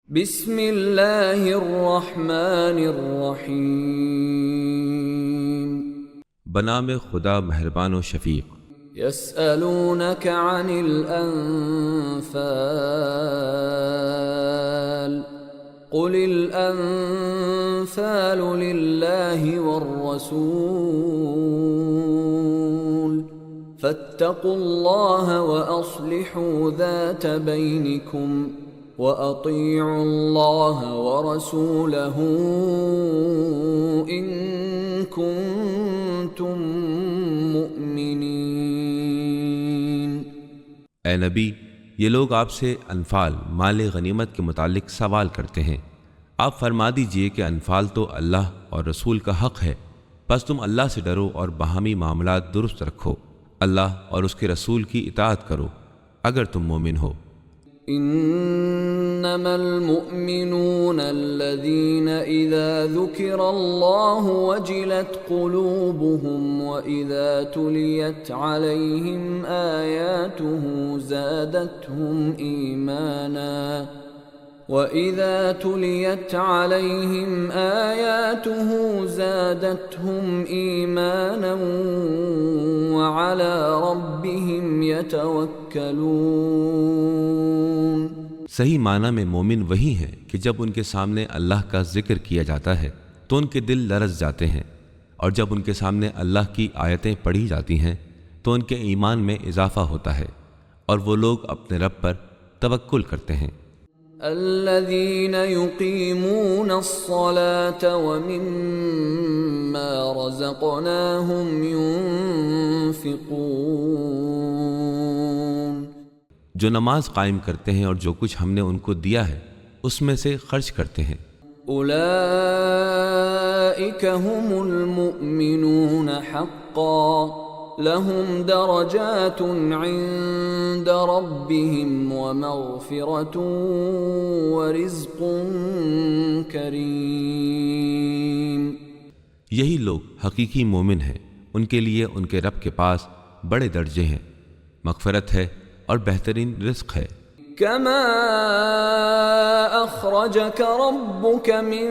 بسم اللہ الرحمن الرحیم، بنام خدا مہربان و شفیق۔ یسألونک عن الانفال قل الانفال للہ والرسول فاتقوا اللہ واصلحوا ذات بینکم وَأَطِيعُوا اللَّهَ وَرَسُولَهُ إِن كُنتُم مُّؤْمِنِينَ۔ اے نبی، یہ لوگ آپ سے انفال مال غنیمت کے متعلق سوال کرتے ہیں۔ آپ فرما دیجئے کہ انفال تو اللہ اور رسول کا حق ہے، پس تم اللہ سے ڈرو اور باہمی معاملات درست رکھو، اللہ اور اس کے رسول کی اطاعت کرو اگر تم مومن ہو۔ انما المؤمنون الذين اذا ذكر الله وجلت قلوبهم واذا تليت عليهم اياته زادتهم ايمانا وعلى ربهم يتوكلون۔ صحیح معنی میں مومن وہی ہیں کہ جب ان کے سامنے اللہ کا ذکر کیا جاتا ہے تو ان کے دل لرز جاتے ہیں، اور جب ان کے سامنے اللہ کی آیتیں پڑھی جاتی ہیں تو ان کے ایمان میں اضافہ ہوتا ہے، اور وہ لوگ اپنے رب پر توکل کرتے ہیں۔ الذين يقيمون الصلاة ومما رزقناهم ينفقون، جو نماز قائم کرتے ہیں اور جو کچھ ہم نے ان کو دیا ہے اس میں سے خرچ کرتے ہیں۔ اولئك هم المؤمنون حقا لهم درجات عند ربهم ومغفرة ورزق کریم۔ یہی لوگ حقیقی مومن ہیں، ان کے لیے ان کے رب کے پاس بڑے درجے ہیں، مغفرت ہے اور بہترین رزق ہے۔ كما أخرجك ربك من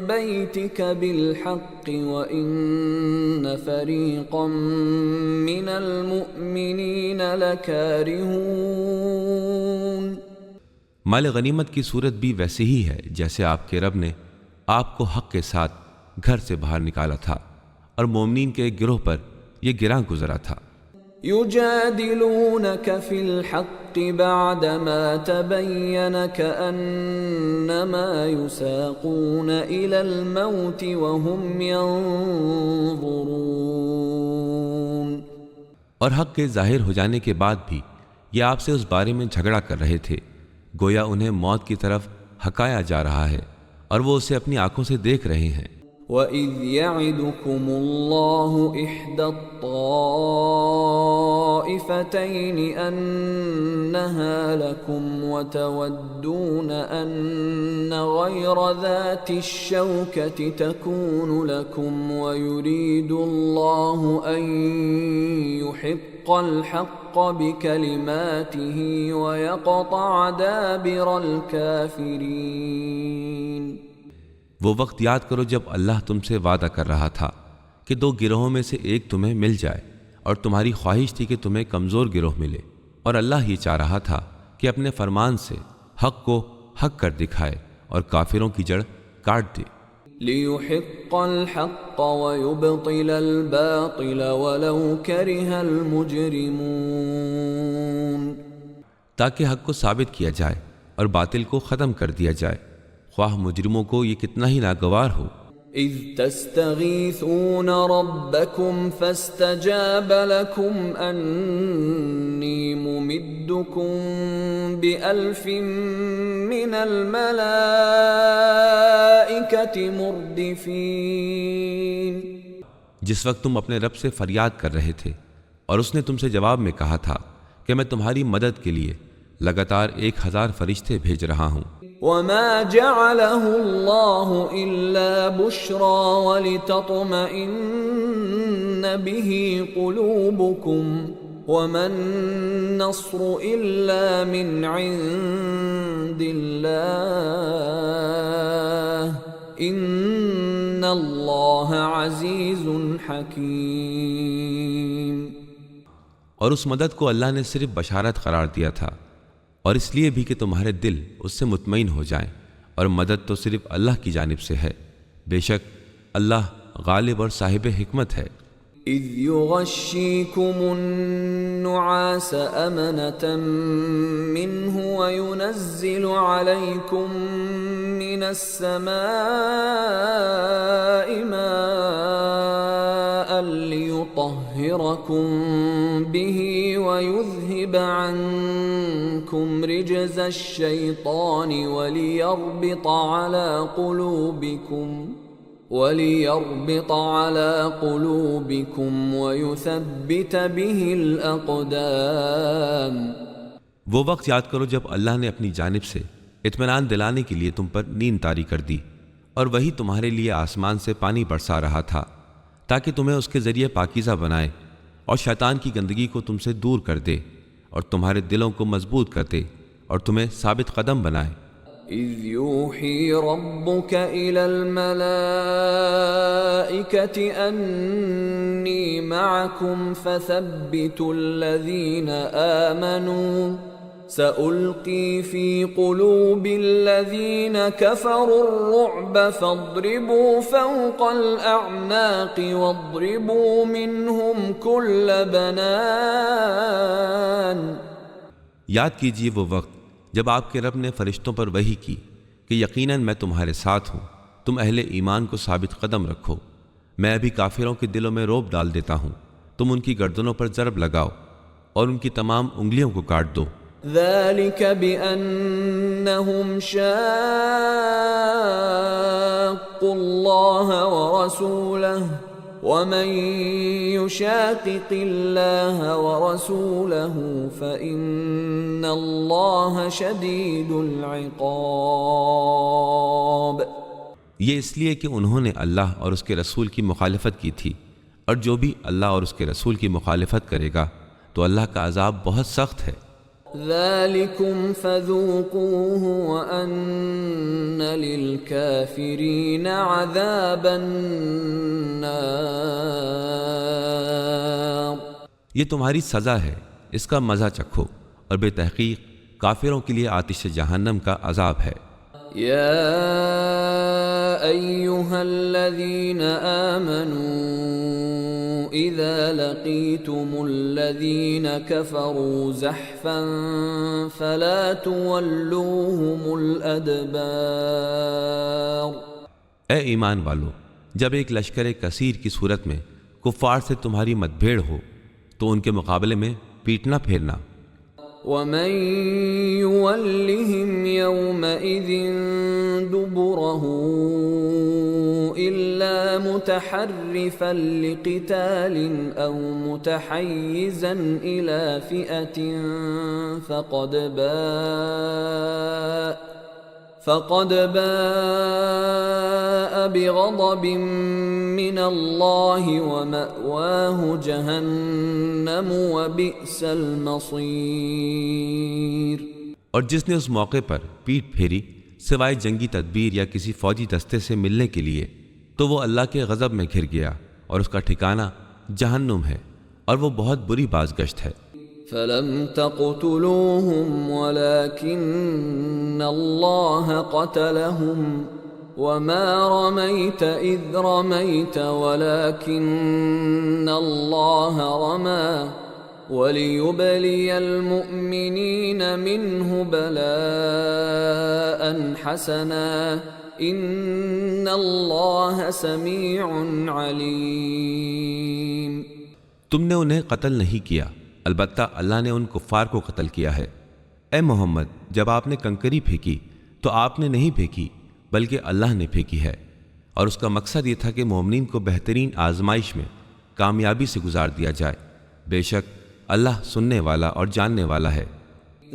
بيتك بالحق وإن فريقا من المؤمنين لكارهون۔ مال غنیمت کی صورت بھی ویسے ہی ہے جیسے آپ کے رب نے آپ کو حق کے ساتھ گھر سے باہر نکالا تھا، اور مومنین کے گروہ پر یہ گراں گزرا تھا۔ يجادلونك في الحق بعدما تبين كأنما يساقون إلى الموت وهم ينظرون۔ اور حق کے ظاہر ہو جانے کے بعد بھی یہ آپ سے اس بارے میں جھگڑا کر رہے تھے گویا انہیں موت کی طرف ہکایا جا رہا ہے، اور وہ اسے اپنی آنکھوں سے دیکھ رہے ہیں۔ وَإِذْ يَعِدُكُمُ اللَّهُ إِحْدَى الطَّائِفَتَيْنِ أَنَّهَا لَكُمْ وَتَوَدُّونَ أَنَّ غَيْرَ ذَاتِ الشَّوْكَةِ تَكُونُ لَكُمْ وَيُرِيدُ اللَّهُ أَن يُحِقَّ الْحَقَّ بِكَلِمَاتِهِ وَيَقْطَعَ دَابِرَ الْكَافِرِينَ۔ وہ وقت یاد کرو جب اللہ تم سے وعدہ کر رہا تھا کہ دو گروہوں میں سے ایک تمہیں مل جائے، اور تمہاری خواہش تھی کہ تمہیں کمزور گروہ ملے، اور اللہ یہ چاہ رہا تھا کہ اپنے فرمان سے حق کو حق کر دکھائے اور کافروں کی جڑ کاٹ دے۔ لِيُحِقَّ الْحَقَّ وَيُبْطِلَ الْبَاطِلَ وَلَوْ كَرِهَ الْمُجْرِمُونَ، تاکہ حق کو ثابت کیا جائے اور باطل کو ختم کر دیا جائے، خواہ مجرموں کو یہ کتنا ہی ناگوار ہو۔ اذ تستغیثون ربکم فاستجاب لکم انی ممدکم بألف من الملائکۃ مردفین۔ جس وقت تم اپنے رب سے فریاد کر رہے تھے اور اس نے تم سے جواب میں کہا تھا کہ میں تمہاری مدد کے لیے لگاتار 1000 فرشتے بھیج رہا ہوں۔ وما جعله الله إلا بشرى ولتطمئن به قلوبكم وَمَا النَّصْرُ إِلَّا مِنْ عِنْدِ اللَّهِ إِنَّ اللَّهَ عَزِيزٌ حَكِيمٌ۔ اور اس مدد کو اللہ نے صرف بشارت قرار دیا تھا، اور اس لیے بھی کہ تمہارے دل اس سے مطمئن ہو جائیں، اور مدد تو صرف اللہ کی جانب سے ہے، بے شک اللہ غالب اور صاحب حکمت ہے۔ اِذْ يُغَشِّيكُمُ النُّعَاسَ أَمَنَةً مِّنْهُ وَيُنَزِّلُ عَلَيْكُم مِّنَ السَّمَاءِ مَاءً لِّيُطَهِّرَكُم بِهِ وَيُذْهِبَ عَنكُمْ رِجْزَ الشَّيْطَانِ وَلِيَرْبِطَ عَلَى قُلُوبِكُمْ وَيُثَبِّتَ بِهِ الْأَقْدَامَ۔ وہ وقت یاد کرو جب اللہ نے اپنی جانب سے اطمینان دلانے کے لیے تم پر نیند طاری کر دی، اور وہی تمہارے لیے آسمان سے پانی برسا رہا تھا تاکہ تمہیں اس کے ذریعے پاکیزہ بنائے، اور شیطان کی گندگی کو تم سے دور کر دے، اور تمہارے دلوں کو مضبوط کر دے، اور تمہیں ثابت قدم بنائے۔ اِذْ يُوحِي رَبُّكَ إِلَى الْمَلَائِكَةِ أَنِّي مَعَكُمْ فَثَبِّتُوا الَّذِينَ آمَنُوا سَأُلْقِي فِي قُلُوبِ الَّذِينَ كَفَرُوا الرُّعْبَ فَاضْرِبُوا فَوْقَ الْأَعْنَاقِ وَاضْرِبُوا مِنْهُمْ كُلَّ بَنَانٍ۔ یاد کیجیے وہ وقت جب آپ کے رب نے فرشتوں پر وحی کی کہ یقیناً میں تمہارے ساتھ ہوں، تم اہل ایمان کو ثابت قدم رکھو، میں ابھی کافروں کے دلوں میں روب ڈال دیتا ہوں، تم ان کی گردنوں پر ضرب لگاؤ اور ان کی تمام انگلیوں کو کاٹ دو۔ ذَلِكَ بِأَنَّهُمْ شَاقُّوا اللَّهَ وَرَسُولَهُ وَمَن يُشَاقِقِ اللَّهَ وَرَسُولَهُ فَإِنَّ اللَّهَ شَدِيدُ الْعِقَابِ۔ یہ اس لیے کہ انہوں نے اللہ اور اس کے رسول کی مخالفت کی تھی، اور جو بھی اللہ اور اس کے رسول کی مخالفت کرے گا تو اللہ کا عذاب بہت سخت ہے۔ ذَلِكُمْ فَذُوقُوهُ وَأَنَّ لِلْكَافِرِينَ عَذَابَ النَّارِ۔ یہ تمہاری سزا ہے، اس کا مزہ چکھو، اور بے تحقیق کافروں کے لیے آتش جہنم کا عذاب ہے۔ یا ایہا الذین آمنوا اذا لقیتم الذین کفروا زحفا فلا تولوہم الادبار۔ اے ایمان والو، جب ایک لشکر کثیر کی صورت میں کفار سے تمہاری مدبھیڑ ہو تو ان کے مقابلے میں پیٹ نہ پھیرنا۔ وَمَن يُوَلِّهِمْ يَوْمَئِذٍ دُبُرَهُ إِلَّا مُتَحَرِّفًا لِقِتَالٍ أَوْ مُتَحَيِّزًا إِلَى فِئَةٍ فَقَدْ بَاءَ بِغَضَبٍ مِّنَ اللَّهِ وَمَأْوَاهُ جَهَنَّمُ وَبِئْسَ الْمَصِيرُ۔ اور جس نے اس موقع پر پیٹ پھیری سوائے جنگی تدبیر یا کسی فوجی دستے سے ملنے کے لیے تو وہ اللہ کے غضب میں گھر گیا، اور اس کا ٹھکانہ جہنم ہے، اور وہ بہت بری بازگشت ہے۔ فَلَمْ تَقْتُلُوهُمْ وَلَكِنَّ اللَّهَ قَتَلَهُمْ وَمَا رَمَيْتَ إِذْ رَمَيْتَ وَلَكِنَّ اللَّهَ رَمَى وَلِيُبْلِيَ الْمُؤْمِنِينَ مِنْهُ بَلَاءً حَسَنًا إِنَّ اللَّهَ سَمِيعٌ عَلِيمٌ۔ تم نے انہیں قتل نہیں کیا، البتہ اللہ نے ان کفار کو قتل کیا ہے۔ اے محمد، جب آپ نے کنکری پھینکی تو آپ نے نہیں پھینکی بلکہ اللہ نے پھینکی ہے، اور اس کا مقصد یہ تھا کہ مومنین کو بہترین آزمائش میں کامیابی سے گزار دیا جائے، بے شک اللہ سننے والا اور جاننے والا ہے۔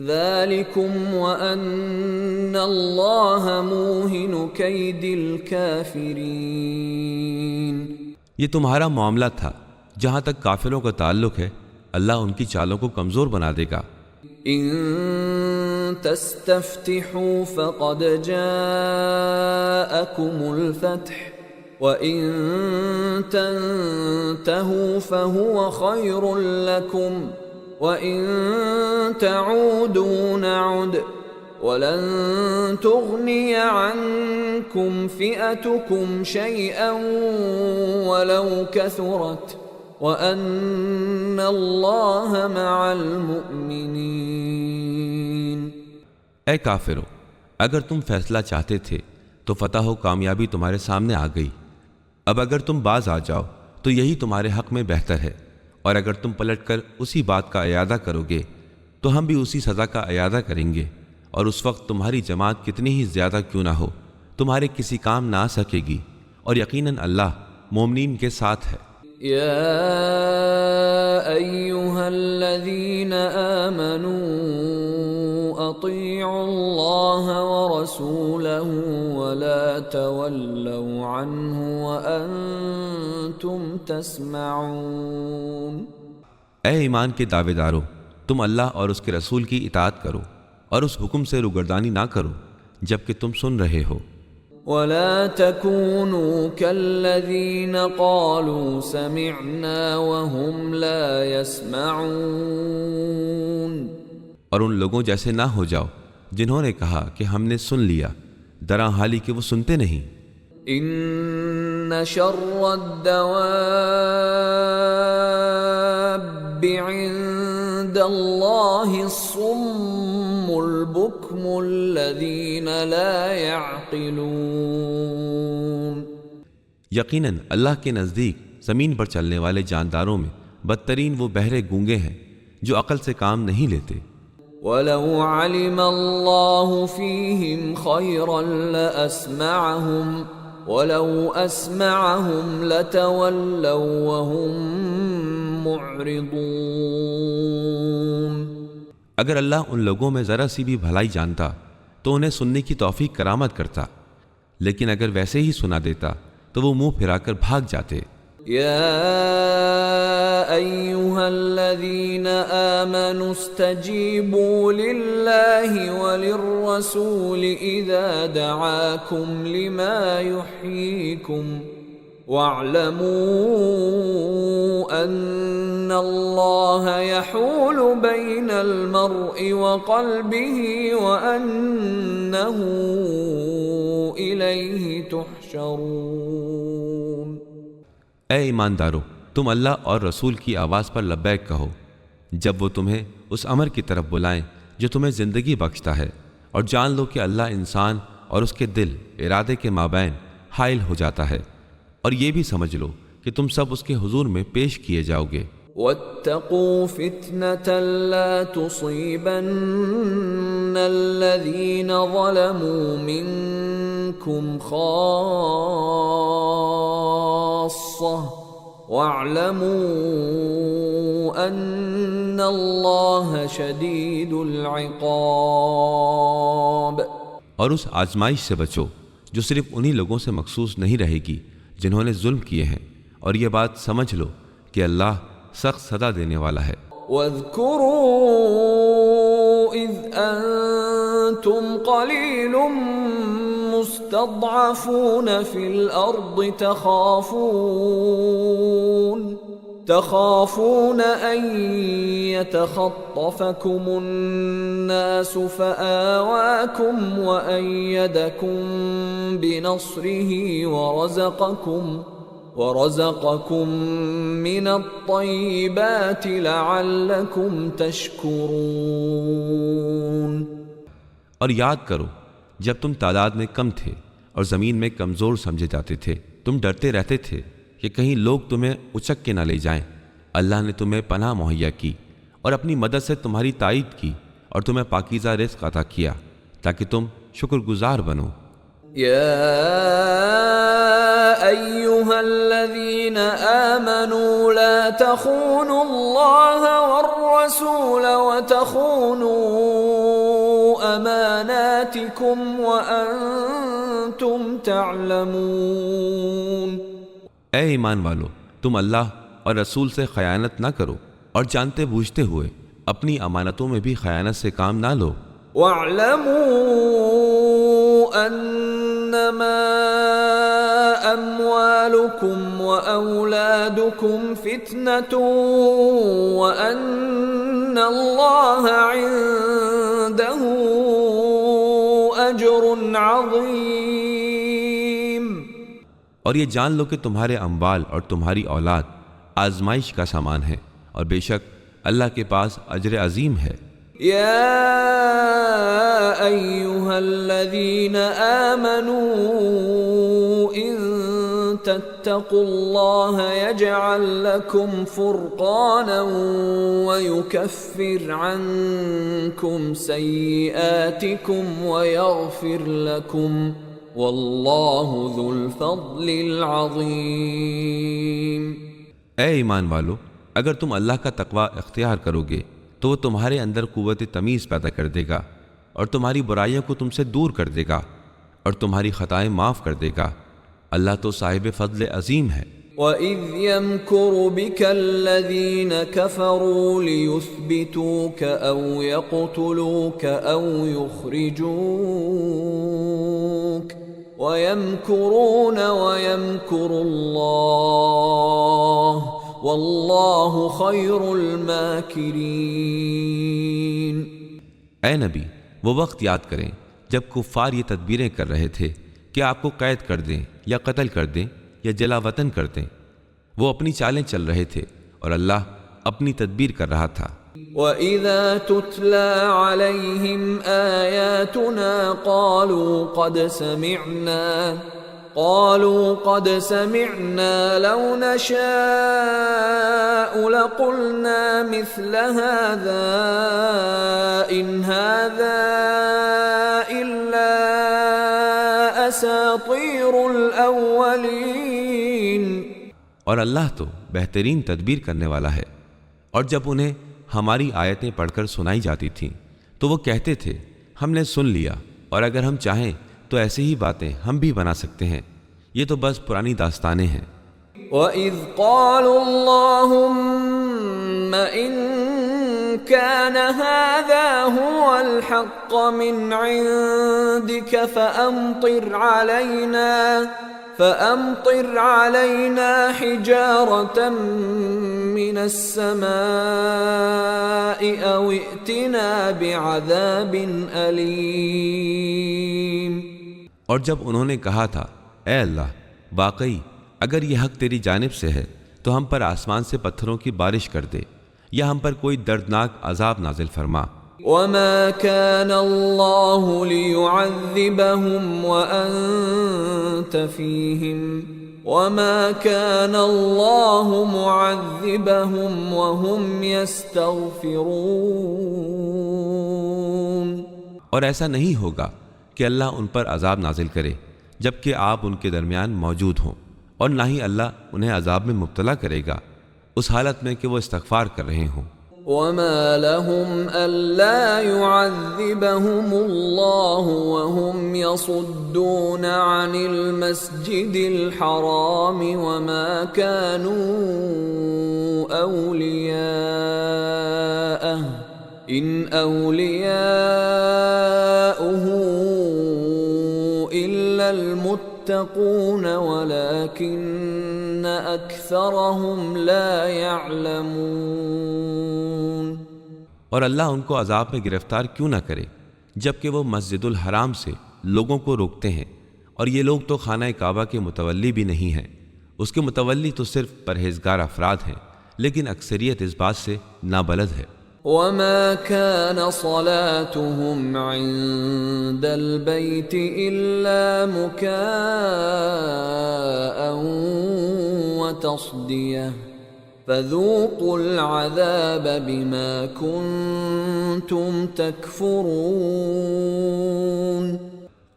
ذَلِكُمْ وَأَنَّ اللَّهَ مُوهِنُ كَيْدِ الْكَافِرِينَ۔ یہ تمہارا معاملہ تھا۔ جہاں تک کافروں کا تعلق ہے، اللہ ان کی چالوں کو کمزور بنا دے گا۔ ان تستفتحوا فقد جاءكم الفتح وَإِن تَنْتَهُوا فَهُوَ خَيْرٌ لَكُمْ وَإِن تَعُودُوا نَعُدْ وَلَن تُغْنِيَ عَنْكُمْ فِئَتُكُمْ شَيْئًا وَلَوْ كَثُرَتْ وَأَنَّ اللَّهَ مَعَ الْمُؤْمِنِينَ۔ اے کافرو، اگر تم فیصلہ چاہتے تھے تو فتح و کامیابی تمہارے سامنے آ گئی۔ اب اگر تم باز آ جاؤ تو یہی تمہارے حق میں بہتر ہے، اور اگر تم پلٹ کر اسی بات کا اعادہ کرو گے تو ہم بھی اسی سزا کا اعادہ کریں گے، اور اس وقت تمہاری جماعت کتنی ہی زیادہ کیوں نہ ہو تمہارے کسی کام نہ آ سکے گی، اور یقیناً اللہ مومنین کے ساتھ ہے۔ یا ایہا الذین آمنوا اطیعوا اللہ ورسولہ ولا تولوا عنہ وانتم تسمعون۔ اے ایمان کے دعوے دارو، تم اللہ اور اس کے رسول کی اطاعت کرو اور اس حکم سے روگردانی نہ کرو جبکہ تم سن رہے ہو۔ ولا تكونوا كالذين قالوا سمعنا وهم لا يسمعون، اور ان لوگوں جیسے نہ ہو جاؤ جنہوں نے کہا کہ ہم نے سن لیا درا حالی کہ وہ سنتے نہیں۔ ان شر الدواب عند اللہ الصم البکم الذین لا يعقلون۔ یقیناً اللہ کے نزدیک زمین پر چلنے والے جانداروں میں بدترین وہ بہرے گونگے ہیں جو عقل سے کام نہیں لیتے۔ وَلَوْ عَلِمَ اللَّهُ فِيهِمْ خَيْرًا لَأَسْمَعَهُمْ وَلَوْ أَسْمَعَهُمْ لَتَوَلَّوْا وَهُمْ مُعْرِضُونَ۔ اگر اللہ ان لوگوں میں ذرا سی بھی بھلائی جانتا تو انہیں سننے کی توفیق کرامت کرتا، لیکن اگر ویسے ہی سنا دیتا تو وہ منہ پھرا کر بھاگ جاتے۔ یا ایہا الذین آمنوا استجیبوا للہ وللرسول اذا دعاکم لما یحییکم واعلموا ان اللہ یحول بین المرء وقلبہ وانہ الیہ تحشرون۔ اے ایماندارو، تم اللہ اور رسول کی آواز پر لبیک کہو جب وہ تمہیں اس امر کی طرف بلائیں جو تمہیں زندگی بخشتا ہے، اور جان لو کہ اللہ انسان اور اس کے دل ارادے کے مابین حائل ہو جاتا ہے، اور یہ بھی سمجھ لو کہ تم سب اس کے حضور میں پیش کیے جاؤ گے۔ وَاتَّقُوا فِتْنَةً لَا تُصِيبَنَّ الَّذِينَ ظَلَمُوا مِنكُمْ خَاصَّةً وَاعْلَمُوا أَنَّ اللَّهَ شَدِيدُ الْعِقَابِ۔ اور اس آزمائش سے بچو جو صرف انہی لوگوں سے مخصوص نہیں رہے گی جنہوں نے ظلم کیے ہیں، اور یہ بات سمجھ لو کہ اللہ سخت سزا دینے والا ہے۔ وَاذْكُرُوا إِذْ أَنْتُمْ قَلِيلٌ مُسْتَضْعَفُونَ فِي الْأَرْضِ تخافون أن يتخطفكم الناس فآواكم وأيدكم بنصره ورزقكم من الطيبات لعلكم تشكرون۔ اور یاد کرو جب تم تعداد میں کم تھے اور زمین میں کمزور سمجھے جاتے تھے، تم ڈرتے رہتے تھے کہ کہیں لوگ تمہیں اچک کے نہ لے جائیں۔ اللہ نے تمہیں پناہ مہیا کی اور اپنی مدد سے تمہاری تائید کی، اور تمہیں پاکیزہ رزق عطا کیا تاکہ تم شکر گزار بنو۔ یا ایہا الذین آمنوا لا تخونوا اللہ والرسول وتخونوا اماناتکم وانتم تعلمون۔ اے ایمان والو، تم اللہ اور رسول سے خیانت نہ کرو اور جانتے بوجھتے ہوئے اپنی امانتوں میں بھی خیانت سے کام نہ لو۔ وَاعْلَمُوا أَنَّمَا أَمْوَالُكُمْ وَأَوْلَادُكُمْ فِتْنَةٌ وَأَنَّ اللَّهَ عِندَهُ أَجْرٌ عَظِيمٌ۔ اور یہ جان لو کہ تمہارے اموال اور تمہاری اولاد آزمائش کا سامان ہے، اور بے شک اللہ کے پاس اجر عظیم ہے۔ يا أيها الذين آمنوا إن تتقوا الله يجعل لكم فرقانا ويكفر عنكم سيئاتكم ويغفر لكم والله ذو الفضل العظيم۔ اے ایمان والو، اگر تم اللہ کا تقوی اختیار کرو گے تو وہ تمہارے اندر قوت تمیز پیدا کر دے گا اور تمہاری برائیوں کو تم سے دور کر دے گا اور تمہاری خطائیں معاف کر دے گا۔ اللہ تو صاحب فضل عظیم ہے۔ وَإِذْ يَمْكُرُ بِكَ الَّذِينَ كَفَرُوا لِيُثْبِتُوكَ أَوْ يَقْتُلُوكَ أَوْ يُخْرِجُوكَ وَيَمْكُرُونَ وَيَمْكُرُ اللَّهُ وَاللَّهُ خَيْرُ الْمَاكِرِينَ۔ اے نبی، وہ وقت یاد کریں جب کفار یہ تدبیریں کر رہے تھے کہ آپ کو قید کر دیں یا قتل کر دیں یا جلا وطن کر دیں۔ وہ اپنی چالیں چل رہے تھے اور اللہ اپنی تدبیر کر رہا تھا۔ وَإِذَا تُتْلَى عَلَيْهِمْ آيَاتُنَا قالوا قد سمعنا لو نشاء لقلنا مثل هذا إن هذا إلا أساطير الأولين۔ اور اللہ تو بہترین تدبیر کرنے والا ہے۔ اور جب انہیں ہماری آیتیں پڑھ کر سنائی جاتی تھیں تو وہ کہتے تھے ہم نے سن لیا، اور اگر ہم چاہیں تو ایسی ہی باتیں ہم بھی بنا سکتے ہیں، یہ تو بس پرانی داستانیں ہیں۔ وَإِذْ قَالُوا اللَّهُمَّ إِن كَانَ هَذَا هُوَ الْحَقَّ مِنْ عِنْدِكَ فَأَمْطِرْ عَلَيْنَا حِجَارَةً مِّنَ السَّمَاءِ أَوْ ائْتِنَا بِعَذَابٍ أَلِيمٍ۔ اور جب انہوں نے کہا تھا اے اللہ، واقعی اگر یہ حق تیری جانب سے ہے تو ہم پر آسمان سے پتھروں کی بارش کر دے یا ہم پر کوئی دردناک عذاب نازل فرما۔ وَمَا كَانَ اللَّهُ لِيُعَذِّبَهُمْ وَأَنْتَ فِيهِمْ وَمَا كَانَ اللَّهُ مُعَذِّبَهُمْ وَهُمْ يَسْتَغْفِرُونَ۔ اور ایسا نہیں ہوگا کہ اللہ ان پر عذاب نازل کرے جبکہ آپ ان کے درمیان موجود ہوں، اور نہ ہی اللہ انہیں عذاب میں مبتلا کرے گا اس حالت میں کہ وہ استغفار کر رہے ہوں۔ وَمَا لَهُمْ أَلَّا يُعَذِّبَهُمُ اللَّهُ وَهُمْ يَصُدُّونَ عَنِ الْمَسْجِدِ الْحَرَامِ وَمَا كَانُوا أَوْلِيَاءَهُ إِنْ أَوْلِيَاؤُهُ إِلَّا الْمُتَّقُونَ وَلَكِنَّ أَكْثَرَهُمْ لَا يَعْلَمُونَ۔ اور اللہ ان کو عذاب میں گرفتار کیوں نہ کرے جبکہ وہ مسجد الحرام سے لوگوں کو روکتے ہیں، اور یہ لوگ تو خانہ کعبہ کے متولی بھی نہیں ہیں، اس کے متولی تو صرف پرہیزگار افراد ہیں، لیکن اکثریت اس بات سے نابلد ہے۔ وَمَا كَانَ صَلَاتُهُمْ عِندَ الْبَيْتِ إِلَّا مُكَاءً وَتَصْدِيَةً فَذُوقُوا الْعَذَابَ بِمَا كُنْتُمْ تَكْفُرُونَ۔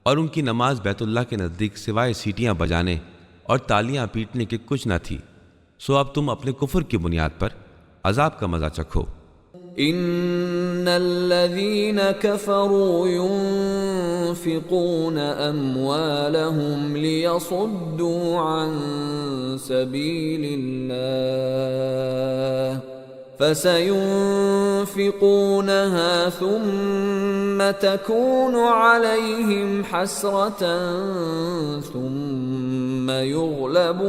اور ان کی نماز بیت اللہ کے نزدیک سوائے سیٹیاں بجانے اور تالیاں پیٹنے کے کچھ نہ تھی، سو اب تم اپنے کفر کی بنیاد پر عذاب کا مزہ چکھو۔ ان الذين كفروا ينفقون اموالهم ليصدوا عن سبيل الله فسينفقونها ثم تكون عليهم حسرة ثم يغلبون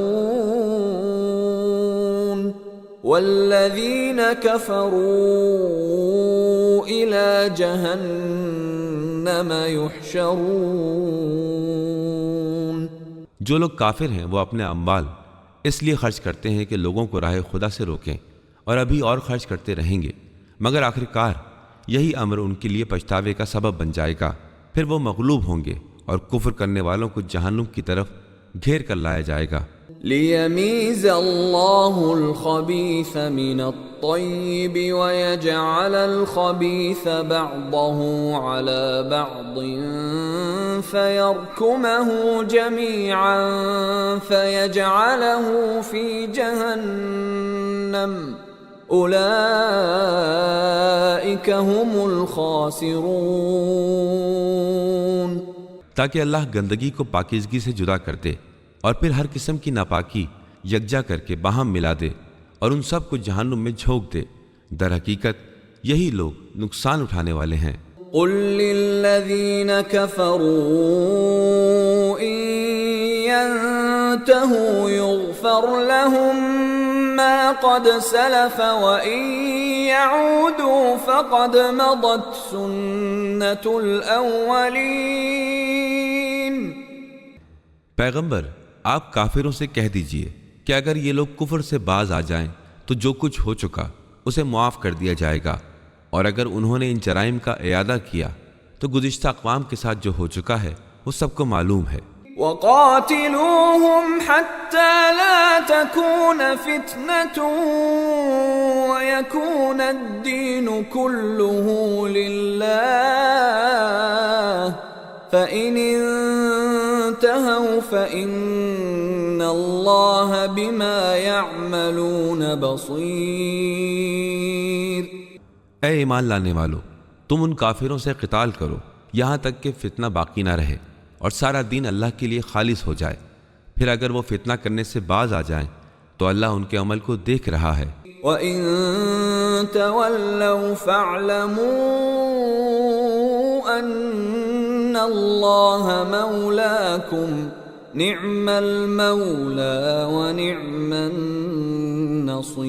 والذين كفروا إلى جهنم يحشرون۔ جو لوگ کافر ہیں وہ اپنے اموال اس لیے خرچ کرتے ہیں کہ لوگوں کو راہ خدا سے روکیں، اور ابھی اور خرچ کرتے رہیں گے، مگر آخرکار یہی امر ان کے لیے پچھتاوے کا سبب بن جائے گا، پھر وہ مغلوب ہوں گے اور کفر کرنے والوں کو جہنم کی طرف گھیر کر لایا جائے گا۔ لِيَمِيزَ اللَّهُ الْخَبِيثَ مِنَ الطَّيِّبِ وَيَجْعَلَ الْخَبِيثَ بَعْضَهُ عَلَى بَعْضٍ فَيَرْكُمَهُ جَمِيعًا فَيَجْعَلَهُ فِي جَهَنَّمَ أُولَئِكَ هُمُ الْخَاسِرُونَ۔ تاکہ اللہ گندگی کو پاکیزگی سے جدا کر دے اور پھر ہر قسم کی ناپاکی یکجا کر کے باہم ملا دے اور ان سب کو جہنم میں جھونک دے، در حقیقت یہی لوگ نقصان اٹھانے والے ہیں۔ قل للذین کفروا ان ينتهوا یغفر لهم ما قد سلف وان يعودوا فقد مضت سنة الاولین۔ پیغمبر آپ کافروں سے کہہ دیجئے کہ اگر یہ لوگ کفر سے باز آ جائیں تو جو کچھ ہو چکا اسے معاف کر دیا جائے گا، اور اگر انہوں نے ان جرائم کا اعادہ کیا تو گزشتہ اقوام کے ساتھ جو ہو چکا ہے وہ سب کو معلوم ہے۔ وَقَاتِلُوهُمْ حَتَّى لَا تَكُونَ فِتْنَةٌ وَيَكُونَ الدِّينُ كُلُّهُ لِلَّهِ فَإِنِ انتهوا فَإِنَّ اللَّهَ بِمَا يَعْمَلُونَ بَصِيرٌ۔ اے ایمان لانے والو، تم ان کافروں سے قتال کرو یہاں تک کہ فتنہ باقی نہ رہے اور سارا دین اللہ کے لیے خالص ہو جائے، پھر اگر وہ فتنہ کرنے سے باز آ جائیں تو اللہ ان کے عمل کو دیکھ رہا ہے۔ وَإِن تَوَلَّوْا فَاعْلَمُوا أَنَّ اللَّهَ مَوْلَاكُمْ نِعْمَ الْمَوْلَى وَنِعْمَ النَّصِيرُ۔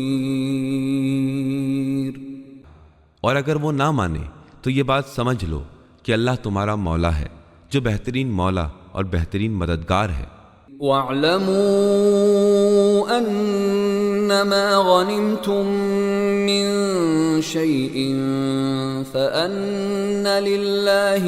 اور اگر وہ نہ مانے تو یہ بات سمجھ لو کہ اللہ تمہارا مولا ہے، جو بہترین مولا اور بہترین مددگار ہے۔ وَاعْلَمُوا أَنَّمَا غَنِمْتُم مِّن شَيْءٍ فَأَنَّ لِلَّهِ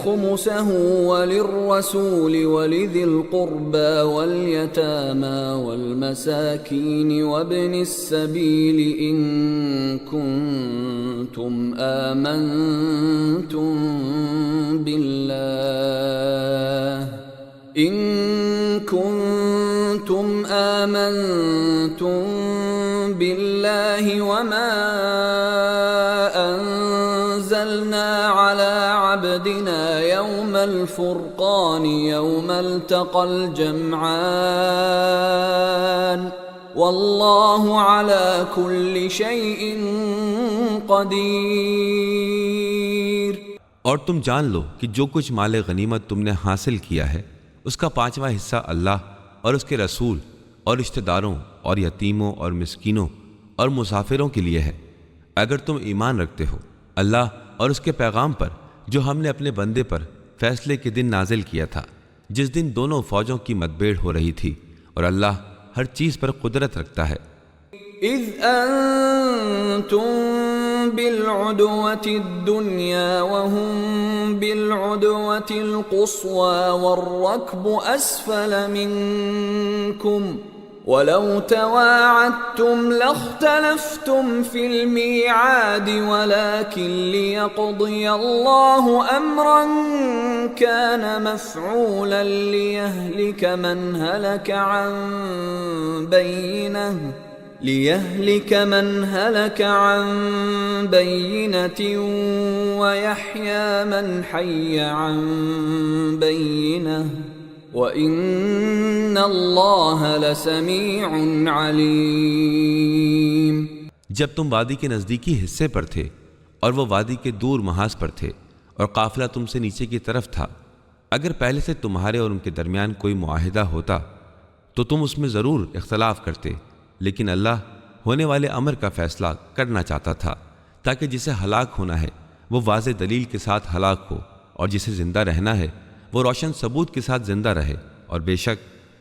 خُمُسَهُ وَلِلرَّسُولِ وَلِذِي الْقُرْبَى وَالْيَتَامَى وَالْمَسَاكِينِ وَابْنِ السَّبِيلِ إِن كُنتُمْ آمنتم بالله وما أنزلنا على عبدنا يوم الفرقان يوم التقى الجمعان والله على كل شيء قدير۔ اور تم جان لو کہ جو کچھ مال غنیمت تم نے حاصل کیا ہے اس کا 5واں حصہ اللہ اور اس کے رسول اور رشتہ داروں اور یتیموں اور مسکینوں اور مسافروں کے لیے ہے، اگر تم ایمان رکھتے ہو اللہ اور اس کے پیغام پر جو ہم نے اپنے بندے پر فیصلے کے دن نازل کیا تھا، جس دن دونوں فوجوں کی مدبھیڑ ہو رہی تھی، اور اللہ ہر چیز پر قدرت رکھتا ہے۔ اذ انتم بالعدوة الدنيا وهم بالعدوة القصوى والركب أسفل منكم ولو تواعدتم لاختلفتم في الميعاد ولكن ليقضي الله أمرا كان مفعولا ليهلك من هلك عن بينة ويحيى من حي عن بينة وَإِنَّ اللَّهَ لَسَمِيعٌ عَلِيمٌ۔ جب تم وادی کے نزدیکی حصے پر تھے اور وہ وادی کے دور محاذ پر تھے اور قافلہ تم سے نیچے کی طرف تھا، اگر پہلے سے تمہارے اور ان کے درمیان کوئی معاہدہ ہوتا تو تم اس میں ضرور اختلاف کرتے، لیکن اللہ ہونے والے امر کا فیصلہ کرنا چاہتا تھا تاکہ جسے ہلاک ہونا ہے وہ واضح دلیل کے ساتھ ہلاک ہو، اور جسے زندہ رہنا ہے وہ روشن ثبوت کے ساتھ زندہ رہے، اور بے شک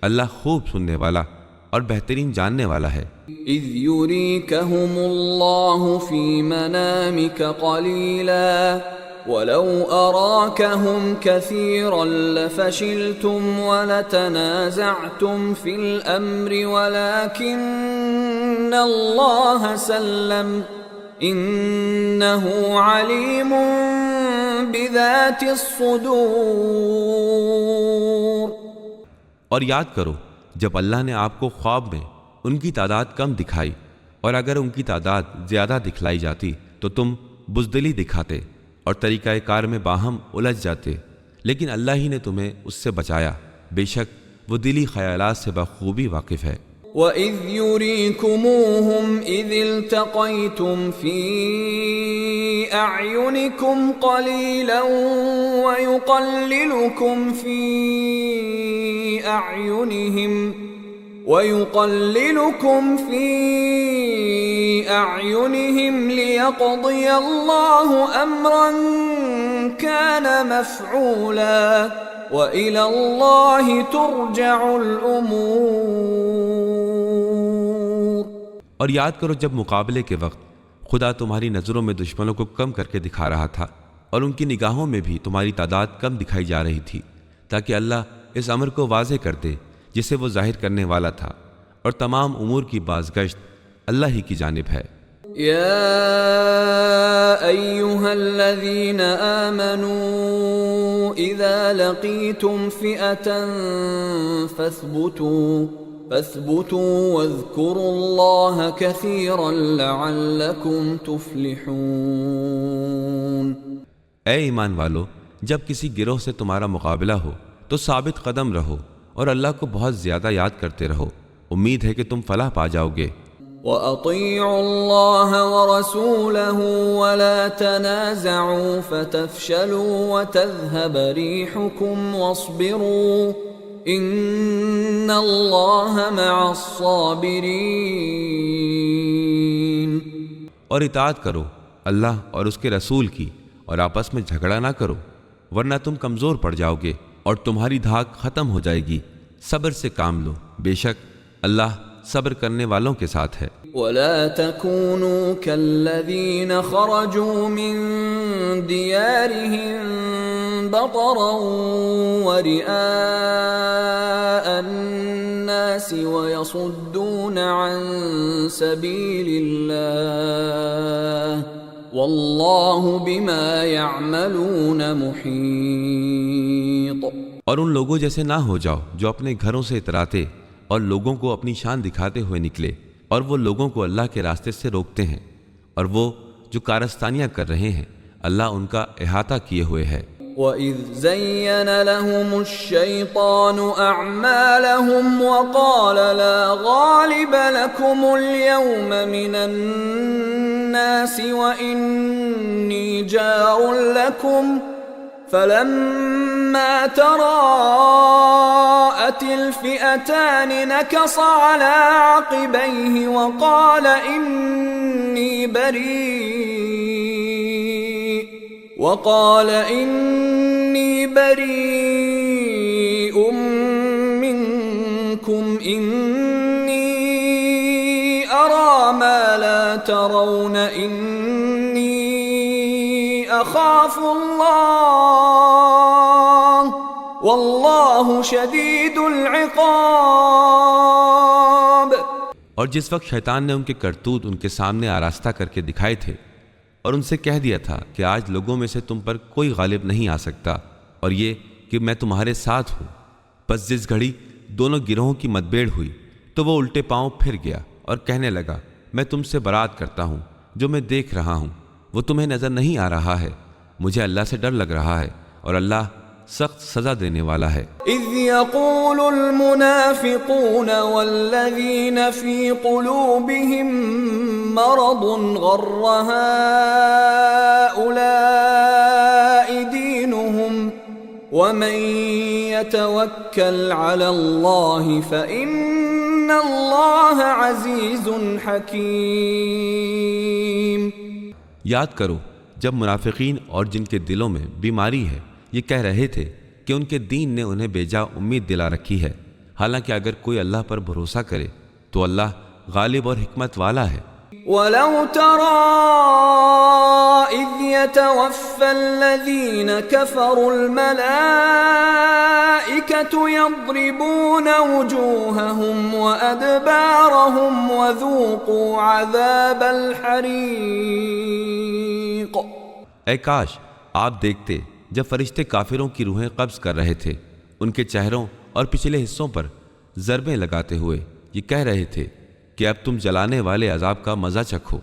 اللہ خوب سننے والا اور بہترین جاننے والا ہے۔ اذ يريكهم الله في منامك قليلا ولو أراكهم كثيرا لفشلتم ولتنازعتم في الأمر ولكن الله سلم إنه عليم بذات الصدور۔ اور یاد کرو جب اللہ نے آپ کو خواب میں ان کی تعداد کم دکھائی، اور اگر ان کی تعداد زیادہ دکھلائی جاتی تو تم بزدلی دکھاتے اور طریقہ کار میں باہم الجھ جاتے، لیکن اللہ ہی نے تمہیں اس سے بچایا، بے شک وہ دلی خیالات سے بخوبی واقف ہے۔ وَإِذْ يُرِيكُمُوهُمْ إِذِ الْتَقَيْتُمْ فِي أَعْيُنِكُمْ قَلِيلًا وَيُقَلِّلُكُمْ فِي أَعْيُنِهِمْ لِيَقْضِيَ اللَّهُ أَمْرًا كَانَ مَفْعُولًا وَإِلَى اللَّهِ تُرْجَعُ الْأُمُورُ۔ اور یاد کرو جب مقابلے کے وقت خدا تمہاری نظروں میں دشمنوں کو کم کر کے دکھا رہا تھا، اور ان کی نگاہوں میں بھی تمہاری تعداد کم دکھائی جا رہی تھی، تاکہ اللہ اس امر کو واضح کر دے جسے وہ ظاہر کرنے والا تھا، اور تمام امور کی بازگشت اللہ ہی کی جانب ہے۔ یا ایہا الذین آمنوا اذا لقیتم فئة فاثبتوا واذکروا اللہ کثیرا لعلکم تفلحون۔ اے ایمان والو، جب کسی گروہ سے تمہارا مقابلہ ہو تو ثابت قدم رہو اور اللہ کو بہت زیادہ یاد کرتے رہو، امید ہے کہ تم فلاح پا جاؤ گے۔ وَأَطِيعُوا اللَّهَ وَرَسُولَهُ وَلَا تَنَازَعُوا فَتَفْشَلُوا وَتَذْهَبَ رِيحُكُمْ وَاصْبِرُوا إِنَّ اللَّهَ مَعَ الصَّابِرِينَ۔ اور اطاعت کرو اللہ اور اس کے رسول کی، اور آپس میں جھگڑا نہ کرو ورنہ تم کمزور پڑ جاؤ گے اور تمہاری دھاک ختم ہو جائے گی، صبر سے کام لو، بے شک اللہ صبر کرنے والوں کے ساتھ ہے۔ وَلَا تَكُونُوا كَالَّذِينَ خَرَجُوا مِن دِيَارِهِم بَطَرًا وَرِئَاءَ النَّاسِ وَيَصُدُّونَ عَن سَبِيلِ اللَّهِ وَاللَّهُ بِمَا يَعْمَلُونَ مُحِيطٌ۔ اور ان لوگوں جیسے نہ ہو جاؤ جو اپنے گھروں سے اتراتے اور لوگوں کو اپنی شان دکھاتے ہوئے نکلے، اور وہ لوگوں کو اللہ کے راستے سے روکتے ہیں، اور وہ جو کارستانیاں کر رہے ہیں اللہ ان کا احاطہ کیے ہوئے ہے۔ وَإِذْ زَيَّنَ لَهُمُ الشَّيْطَانُ أَعْمَالَهُمْ وَقَالَ لَا غَالِبَ لَكُمُ الْيَوْمَ مِنَ النَّاسِ وَإِنِّي جَارٌ لَكُمْ فَلَمَّا تَرَاءَتِ الْفِئَتَانِ نَكَصَ عَلَى عَقِبَيْهِ وَقَالَ إِنِّي بَرِيءٌ مِّنكُمْ إِنِّي أَرَى مَا لَا تَرَوْنَ إِنِّي أَخَافُ اللَّهَ وَاللَّهُ شَدِيدُ الْعِقَابِ۔ اور جس وقت شیطان نے ان کے کرتوت ان کے سامنے آراستہ کر کے دکھائے تھے اور ان سے کہہ دیا تھا کہ آج لوگوں میں سے تم پر کوئی غالب نہیں آ سکتا، اور یہ کہ میں تمہارے ساتھ ہوں، بس جس گھڑی دونوں گروہوں کی مدبیڑ ہوئی تو وہ الٹے پاؤں پھر گیا اور کہنے لگا میں تم سے برات کرتا ہوں، جو میں دیکھ رہا ہوں وہ تمہیں نظر نہیں آ رہا ہے، مجھے اللہ سے ڈر لگ رہا ہے، اور اللہ سخت سزا دینے والا ہے۔ اذ يقول المنافقون والذين في قلوبهم مرض غر هؤلاء دينهم ومن يتوكل على الله فإن الله عزيز حكيم۔ یاد کرو جب منافقین اور جن کے دلوں میں بیماری ہے یہ کہہ رہے تھے کہ ان کے دین نے انہیں بیجا امید دلا رکھی ہے، حالانکہ اگر کوئی اللہ پر بھروسہ کرے تو اللہ غالب اور حکمت والا ہے۔ وَلَوْ تَرَى إِذْ يَتَوَفَّى الَّذِينَ كَفَرُوا الْمَلَائِكَةُ يَضْرِبُونَ وُجُوهَهُمْ وَأَدْبَارَهُمْ وَذُوقُوا عَذَابَ الْحَرِيقِ۔ اے کاش آپ دیکھتے جب فرشتے کافروں کی روحیں قبض کر رہے تھے، ان کے چہروں اور پچھلے حصوں پر ضربیں لگاتے ہوئے یہ کہہ رہے تھے کہ اب تم جلانے والے عذاب کا مزہ چکھو۔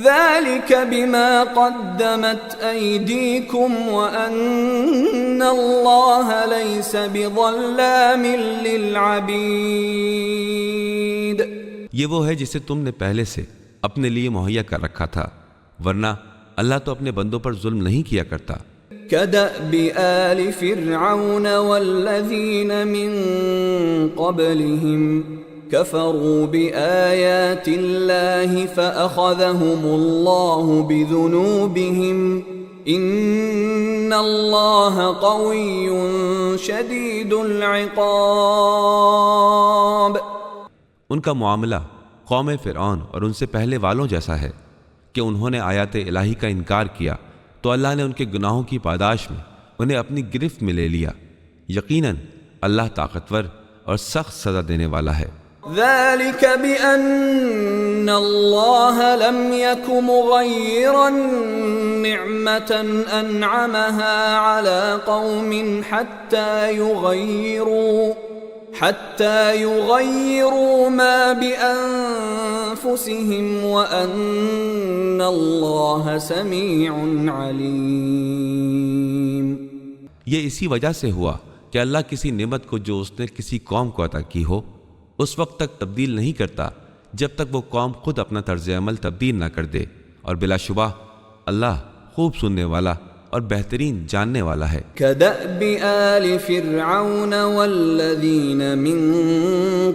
ذَلِكَ بِمَا قَدَّمَتْ أَيْدِيكُمْ وَأَنَّ اللَّهَ لَيْسَ بِظَلَّامٍ لِّلْعَبِيدِ۔ یہ وہ ہے جسے تم نے پہلے سے اپنے لیے مہیا کر رکھا تھا، ورنہ اللہ تو اپنے بندوں پر ظلم نہیں کیا کرتا۔ كدأب آل فرعون والذين من قبلهم كفروا بآيات الله فأخذهم الله بذنوبهم إن الله قوي شديد العقاب۔ ان کا معاملہ قوم فرعون اور ان سے پہلے والوں جیسا ہے کہ انہوں نے آیات الہی کا انکار کیا تو اللہ نے ان کے گناہوں کی پاداش میں انہیں اپنی گرفت میں لے لیا۔ یقیناً اللہ طاقتور اور سخت سزا دینے والا ہے۔ ذلك بأن الله لم يك مغيرا نعمة أنعمها على قوم حتى يغيروا ما بأنفسهم وأن الله سميع عليم۔ یہ اسی وجہ سے ہوا کہ اللہ کسی نعمت کو جو اس نے کسی قوم کو عطا کی ہو اس وقت تک تبدیل نہیں کرتا جب تک وہ قوم خود اپنا طرز عمل تبدیل نہ کر دے، اور بلا شبہ اللہ خوب سننے والا اور بہترین جاننے والا ہے۔ كدأب آل فرعون والذين من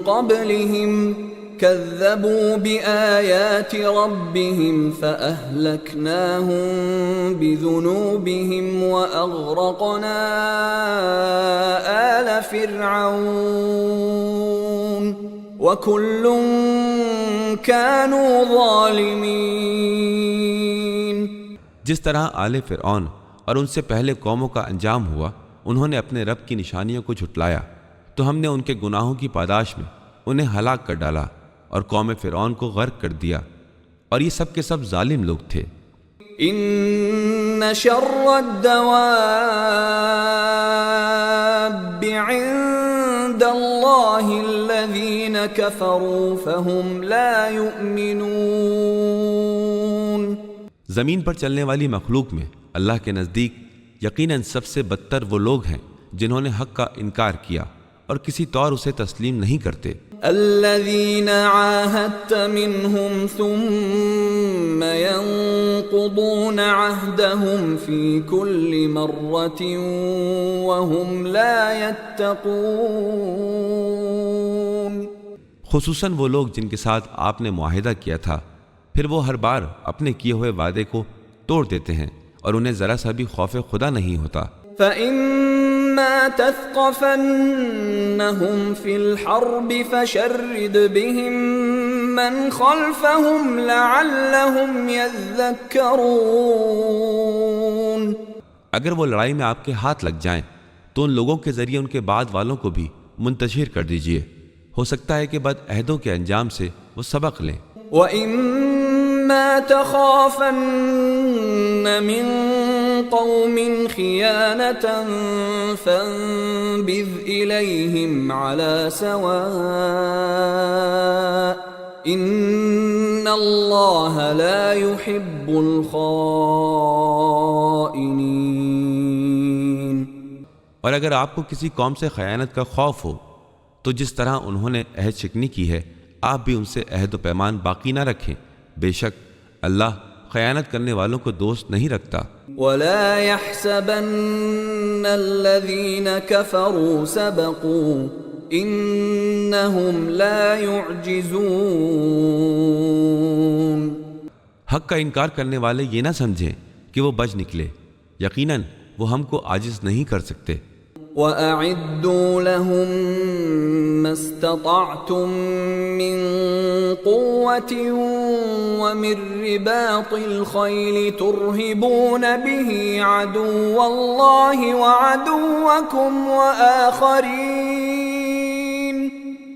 قبلهم كذبوا بآيات ربهم فأهلكناهم بذنوبهم وأغرقنا آل فرعون وكل كانوا ظالمين۔ جس طرح آل فرعون اور ان سے پہلے قوموں کا انجام ہوا، انہوں نے اپنے رب کی نشانیوں کو جھٹلایا تو ہم نے ان کے گناہوں کی پاداش میں انہیں ہلاک کر ڈالا اور قوم فرعون کو غرق کر دیا، اور یہ سب کے سب ظالم لوگ تھے۔ ان شر الدواب عند اللہ الذین کفروا فهم لا یؤمنون۔ زمین پر چلنے والی مخلوق میں اللہ کے نزدیک یقیناً سب سے بدتر وہ لوگ ہیں جنہوں نے حق کا انکار کیا اور کسی طور اسے تسلیم نہیں کرتے۔ الذين عاهدت منهم ثم ينقضون عهدهم في كل مرة وهم لا يتقون۔ خصوصاً وہ لوگ جن کے ساتھ آپ نے معاہدہ کیا تھا پھر وہ ہر بار اپنے کیے ہوئے وعدے کو توڑ دیتے ہیں اور انہیں ذرا سا بھی خوف خدا نہیں ہوتا۔ فَإِمَّا تَثْقَفَنَّهُمْ فِي الْحَرْبِ فَشَرِّدْ بِهِمْ مَنْ خَلْفَهُمْ لَعَلَّهُمْ يَذَّكَّرُونَ۔ اگر وہ لڑائی میں آپ کے ہاتھ لگ جائیں تو ان لوگوں کے ذریعے ان کے بعد والوں کو بھی منتشر کر دیجئے، ہو سکتا ہے کہ بد عہدوں کے انجام سے وہ سبق لیں۔ وَإِمَّا تَخَافَنَّ مِن قَوْمٍ خِيَانَةً فَانبِذْ إِلَيْهِمْ عَلَى سَوَاءٍ إِنَّ اللَّهَ لَا يُحِبُّ الْخَائِنِينَ۔ اور اگر آپ کو کسی قوم سے خیانت کا خوف ہو تو جس طرح انہوں نے عہد شکنی کی ہے آپ بھی ان سے عہد و پیمان باقی نہ رکھیں، بے شک اللہ خیانت کرنے والوں کو دوست نہیں رکھتا۔ وَلَا يَحْسَبَنَّ الَّذِينَ كَفَرُوا سَبَقُوا إِنَّهُمْ لَا يُعْجِزُونَ۔ حق کا انکار کرنے والے یہ نہ سمجھیں کہ وہ بچ نکلے، یقیناً وہ ہم کو عاجز نہیں کر سکتے۔ وَأَعِدُّوا لَهُم مَّا اسْتَطَعْتُم مِّن قُوَّةٍ وَمِن رِّبَاطِ الْخَيْلِ تُرْهِبُونَ بِهِ عَدُوَّ اللَّهِ وَعَدُوَّكُمْ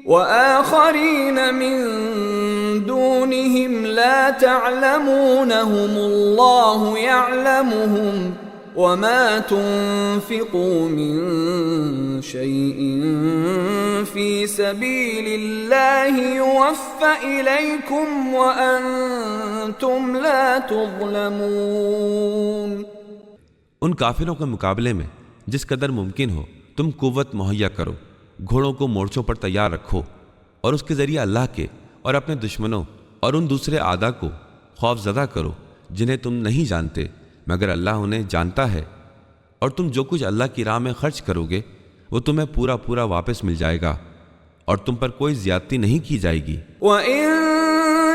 وَآخَرِينَ مِن دُونِهِمْ لَا تَعْلَمُونَهُمُ اللَّهُ يَعْلَمُهُمْ وَمَا تُنفِقُوا مِن شَيْءٍ فِي سَبِيلِ اللَّهِ يُوَفَّ إِلَيْكُمْ وَأَنْتُمْ لَا تُظْلَمُونَ۔ ان کافروں کے مقابلے میں جس قدر ممکن ہو تم قوت مہیا کرو، گھوڑوں کو مورچوں پر تیار رکھو اور اس کے ذریعے اللہ کے اور اپنے دشمنوں اور ان دوسرے اعداء کو خوف زدہ کرو جنہیں تم نہیں جانتے مگر اللہ انہیں جانتا ہے، اور تم جو کچھ اللہ کی راہ میں خرچ کرو گے وہ تمہیں پورا پورا واپس مل جائے گا اور تم پر کوئی زیادتی نہیں کی جائے گی۔ وَإِن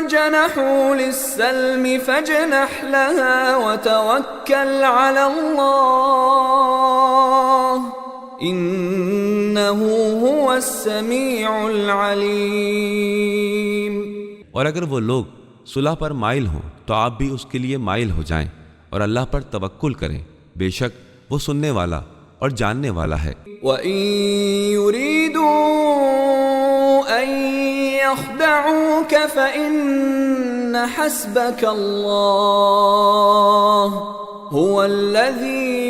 جَنَحُوا لِلسَّلْمِ فَاجْنَحْ لَهَا وَتَوَكَّلْ عَلَى اللَّهِ إِنَّهُ هُوَ السَّمِيعُ الْعَلِيمُ۔ اور اگر وہ لوگ صلح پر مائل ہوں تو آپ بھی اس کے لیے مائل ہو جائیں اور اللہ پر توکل کریں، بے شک وہ سننے والا اور جاننے والا ہے۔ وَإِن يُرِيدُوا أَن يَخْدَعُوكَ فَإِنَّ حَسْبَكَ اللَّهُ هُوَ الَّذِي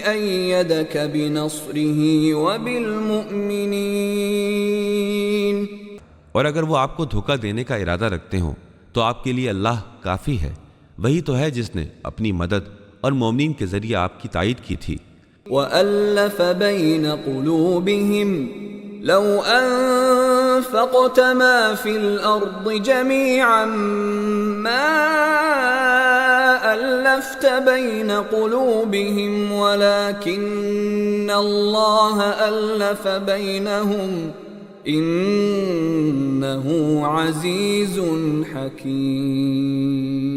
أَيَّدَكَ بِنَصْرِهِ وَبِالْمُؤْمِنِينَ۔ اور اگر وہ آپ کو دھوکہ دینے کا ارادہ رکھتے ہوں تو آپ کے لیے اللہ کافی ہے، وہی تو ہے جس نے اپنی مدد اور مومنین کے ذریعے آپ کی تائید کی تھی۔ وَأَلَّفَ بَيْنَ قُلُوبِهِمْ لَوْ أَنفَقْتَ مَا فِي الْأَرْضِ جَمِيعًا مَا أَلَّفْتَ بَيْنَ قُلُوبِهِمْ وَلَكِنَّ اللَّهَ أَلَّفَ بَيْنَهُمْ إِنَّهُ عَزِيزٌ حَكِيمٌ۔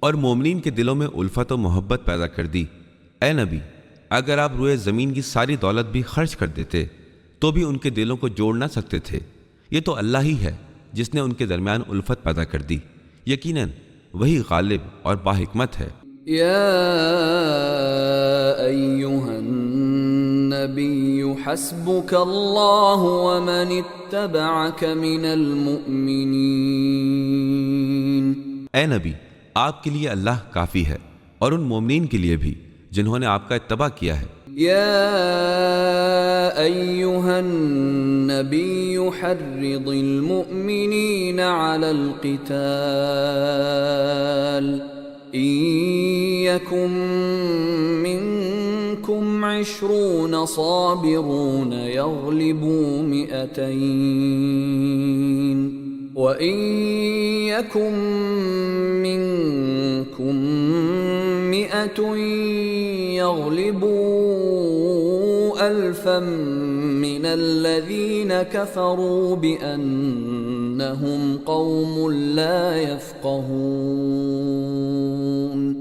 اور مومنین کے دلوں میں الفت و محبت پیدا کر دی۔ اے نبی، اگر آپ روئے زمین کی ساری دولت بھی خرچ کر دیتے تو بھی ان کے دلوں کو جوڑ نہ سکتے تھے، یہ تو اللہ ہی ہے جس نے ان کے درمیان الفت پیدا کر دی، یقیناً وہی غالب اور باحکمت ہے۔ یا ایہا النبی حسبک اللہ ومن اتبعک من المؤمنین۔ اے نبی، آپ کے لیے اللہ کافی ہے اور ان مومنین کے لیے بھی جنہوں نے آپ کا اتباع کیا ہے۔ یا ایہا النبی حرض المؤمنین علی القتال ان یکن منکم 20 صابرون یغلبوا 200 وَإِن يَكُن مِّنكُم 100 يَغْلِبُوا 1000 مِّنَ الَّذِينَ كَفَرُوا بِأَنَّهُمْ قَوْمٌ لَّا يَفْقَهُونَ۔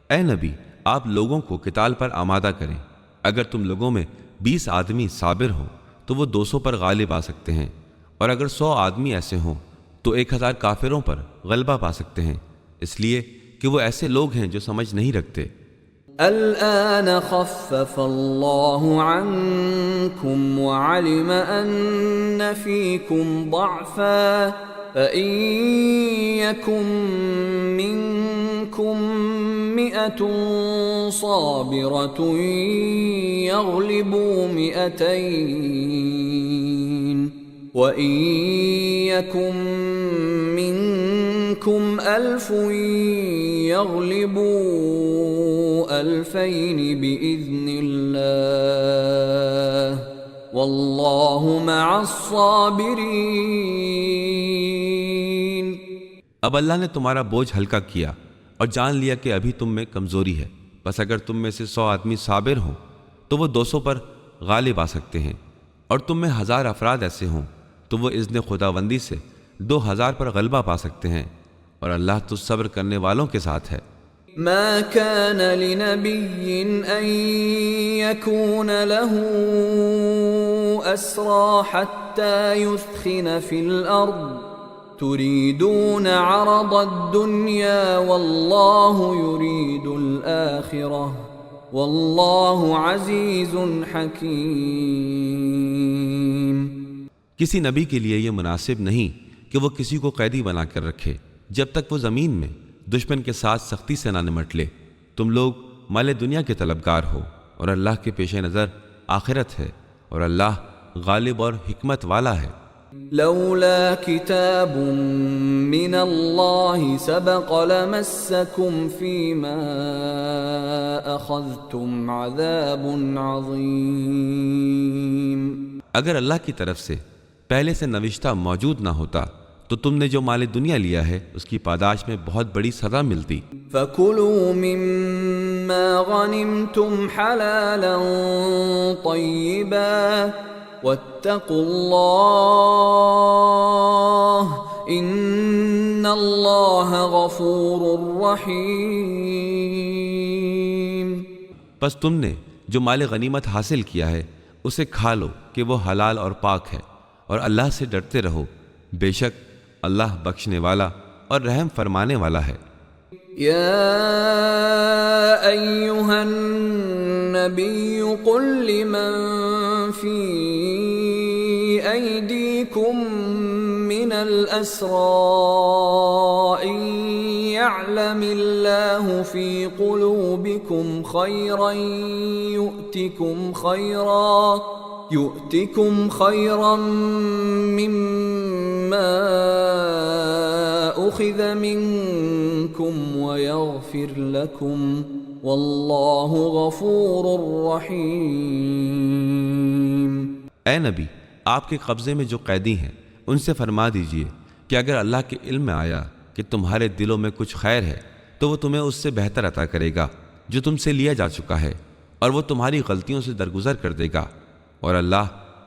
اے نبی، آپ لوگوں کو قتال پر آمادہ کریں، اگر تم لوگوں میں 20 آدمی صابر ہوں تو وہ 200 پر غالب آ سکتے ہیں، اور اگر 100 آدمی ایسے ہوں تو 1000 کافروں پر غلبہ پا سکتے ہیں، اس لیے کہ وہ ایسے لوگ ہیں جو سمجھ نہیں رکھتے۔ الآن خفف اللہ عنکم وعلم ان فیکم ضعفا فإن يكن منكم 100 صابرة يغلبوا 200 وَإِن يَكُن منكم ألف يغلبوا ألفين بإذن الله والله مع الصابرين۔ اب اللہ نے تمہارا بوجھ ہلکا کیا اور جان لیا کہ ابھی تم میں کمزوری ہے، بس اگر تم میں سے 100 آدمی صابر ہوں تو وہ 200 پر غالب آ سکتے ہیں، اور تم میں 1000 افراد ایسے ہوں تو وہ اذن خداوندی سے 2000 پر غلبہ پا سکتے ہیں، اور اللہ تو صبر کرنے والوں کے ساتھ ہے۔ ما كان لنبي أن يكون له أسرى حتى يثخن في الأرض تريدون عرض الدنيا والله يريد الآخرة والله عزيز حكيم۔ کسی نبی کے لیے یہ مناسب نہیں کہ وہ کسی کو قیدی بنا کر رکھے جب تک وہ زمین میں دشمن کے ساتھ سختی سے نہ نمٹ لے۔ تم لوگ مال دنیا کے طلبگار ہو اور اللہ کے پیش نظر آخرت ہے، اور اللہ غالب اور حکمت والا ہے۔ لولا كتاب من الله سبق لمسكم فيما أخذتم عذاب عظيم۔ اگر اللہ کی طرف سے پہلے سے نوشتہ موجود نہ ہوتا تو تم نے جو مال دنیا لیا ہے اس کی پاداش میں بہت بڑی سزا ملتی۔ فَكُلُوا مِمَّا غَنِمْتُمْ حَلَالًا طَيِّبًا وَاتَّقُوا اللَّهَ إِنَّ اللَّهَ غَفُورٌ رَّحِيمٌ۔ پس تم نے جو مال غنیمت حاصل کیا ہے اسے کھا لو کہ وہ حلال اور پاک ہے، اور اللہ سے ڈرتے رہو، بے شک اللہ بخشنے والا اور رحم فرمانے والا ہے۔ يا أيها النبي قل لمن في أيديكم من الأسرى إن يعلم الله في قلوبكم خيرا يؤتكم خيرا مما أخذ منكم ويغفر لكم والله غفور رحيم۔ اے نبی، آپ کے قبضے میں جو قیدی ہیں ان سے فرما دیجئے کہ اگر اللہ کے علم میں آیا کہ تمہارے دلوں میں کچھ خیر ہے تو وہ تمہیں اس سے بہتر عطا کرے گا جو تم سے لیا جا چکا ہے، اور وہ تمہاری غلطیوں سے درگزر کر دے گا، اور اللہ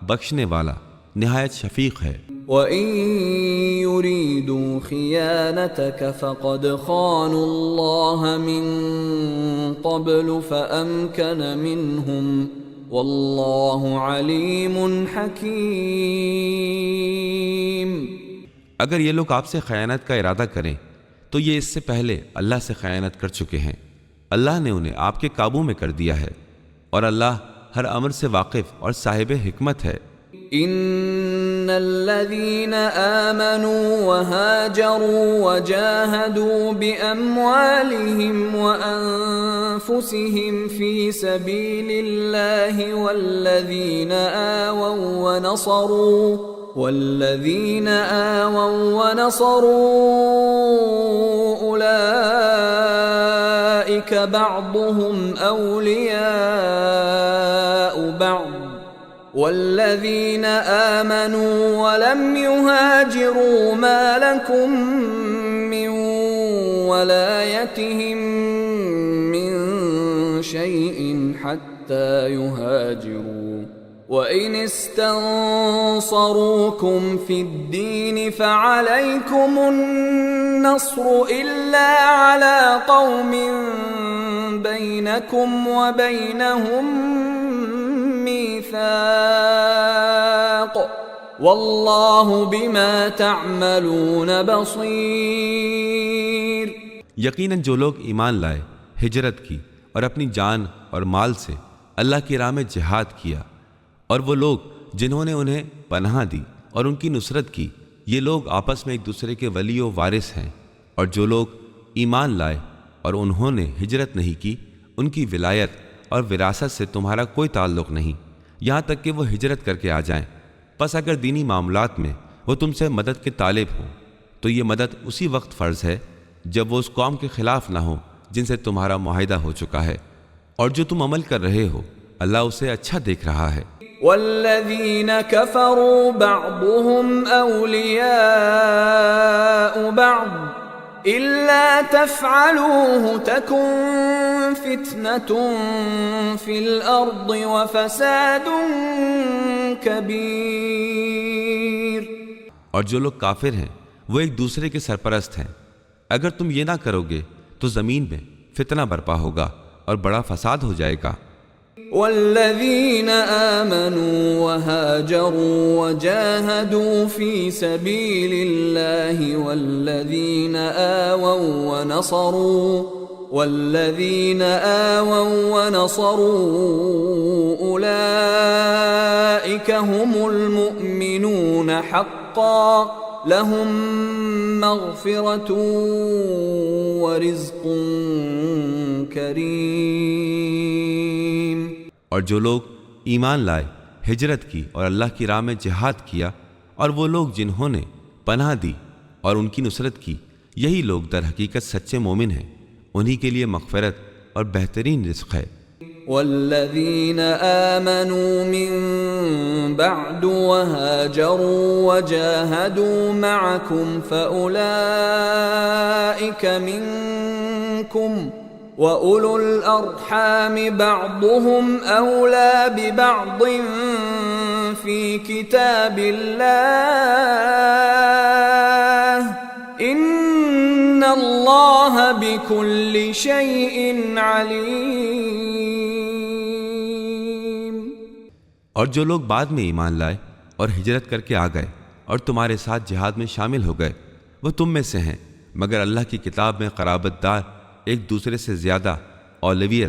بخشنے والا نہایت شفیق ہے۔ وَإِن يُرِيدُوا خِيَانَتَكَ فَقَدْ خَانُوا اللَّهَ مِن قَبْلُ فَأَمْكَنَ مِنْهُمْ وَاللَّهُ عَلِيمٌ حَكِيمٌ۔ اگر یہ لوگ آپ سے خیانت کا ارادہ کریں تو یہ اس سے پہلے اللہ سے خیانت کر چکے ہیں، اللہ نے انہیں آپ کے قابو میں کر دیا ہے، اور اللہ ہر امر سے واقف اور صاحب حکمت ہے۔ ان الذين آمنوا وهاجروا وجاهدوا بأموالهم وأنفسهم في سبيل الله والذين آووا ونصروا أولئك بعضهم أولياء بعض والذين آمنوا ولم يهاجروا ما لكم من ولايتهم من شيء حتى يهاجروا وإن استنصروكم في الدين فعليكم النصر إلا على قوم بينكم وبينهم ميثاق والله بما تعملون بصير۔ یقیناً جو لوگ ایمان لائے، ہجرت کی اور اپنی جان اور مال سے اللہ کی راہ میں جہاد کیا، اور وہ لوگ جنہوں نے انہیں پناہ دی اور ان کی نصرت کی، یہ لوگ آپس میں ایک دوسرے کے ولی و وارث ہیں، اور جو لوگ ایمان لائے اور انہوں نے ہجرت نہیں کی، ان کی ولایت اور وراثت سے تمہارا کوئی تعلق نہیں، یہاں تک کہ وہ ہجرت کر کے آ جائیں۔ پس اگر دینی معاملات میں وہ تم سے مدد کے طالب ہوں تو یہ مدد اسی وقت فرض ہے جب وہ اس قوم کے خلاف نہ ہو جن سے تمہارا معاہدہ ہو چکا ہے، اور جو تم عمل کر رہے ہو اللہ اسے اچھا دیکھ رہا ہے۔ والذین کفروا بعضهم اولیاء بعض الا تفعلوه تکن فتنة فی الارض وفساد کبیر۔ اور جو لوگ کافر ہیں وہ ایک دوسرے کے سرپرست ہیں، اگر تم یہ نہ کرو گے تو زمین میں فتنہ برپا ہوگا اور بڑا فساد ہو جائے گا۔ والذین آمنوا وهاجروا وجاهدوا في سبيل الله والذین آووا ونصروا أولئك هم المؤمنون حقا لهم مغفرة ورزق کریم۔ اور جو لوگ ایمان لائے، ہجرت کی اور اللہ کی راہ میں جہاد کیا، اور وہ لوگ جنہوں نے پناہ دی اور ان کی نصرت کی، یہی لوگ در حقیقت سچے مومن ہیں، انہی کے لیے مغفرت اور بہترین رزق ہے۔ والذین آمنوا من بعد وهاجروا وجاهدوا معكم فأولئك منكم وَأُولُو الْأَرْحَامِ بَعْضُهُمْ أَوْلَى بِبَعْضٍ فِي كِتَابِ اللَّهِ إِنَّ اللَّهَ بِكُلِّ شَيْءٍ عَلِيمٌ۔ اور جو لوگ بعد میں ایمان لائے اور ہجرت کر کے آ گئے اور تمہارے ساتھ جہاد میں شامل ہو گئے، وہ تم میں سے ہیں، مگر اللہ کی کتاب میں قرابت دار ایک دوسرے سے زیادہ اولویت